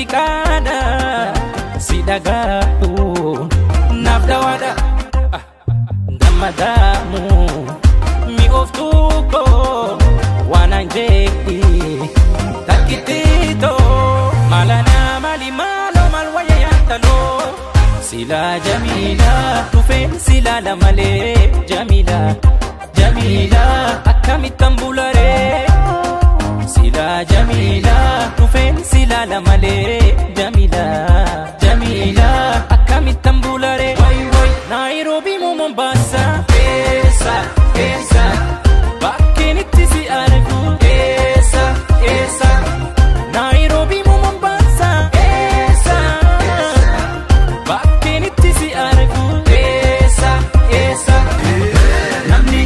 Musiikada si dhagaatu naaf dawaadha gammadamu mi'ooftuu koo waan an jedhi takkittiitoo maalanaa maali maaloo maal wayya yaattaloo sila Jamila dhufeen silaala malee Jamila Jamila akkamittan bularee sila Jamila dhufeen silaala malee Jamila Jamila akkamittan bularee Nairobi mo Mombasa esa esa bakkeen itti si argu esa esa Nairobi mo Mombasa esa bakkeen itti si argu esa esa namni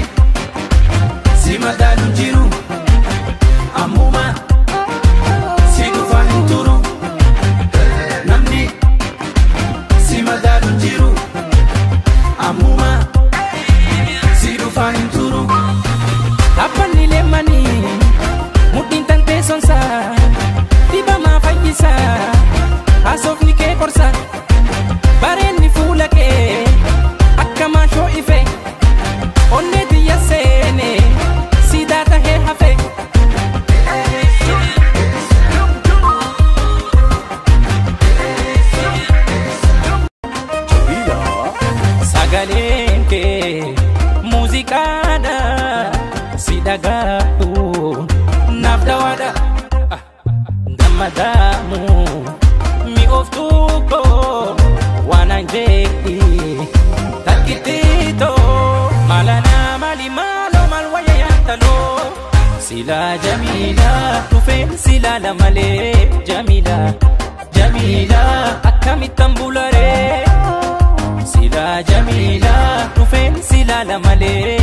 si madaalu jiru ammuma si dhufaa hin turu namni si madaalu jiru ammuma si dhufaa hin turu dhaabbanni leemmanii mudhiin tantee sonsaa dhibamaa fayyisaa haasofni kee korsa bareenni fuula kee akka maashoo ife onnee tiyya seene siidaa tahee hafe sagaleen kee musiikada si dhagaatu naaf dawaadha gammadamu mi'ooftuu koo waan an jedhi takkittiitoo maalanaa maali maaloo maal wayya yaattaloo sila Jamila dhufeen silaala malee Jamila Jamila akkamittan bularee sila Jamila dhufeen silaala malee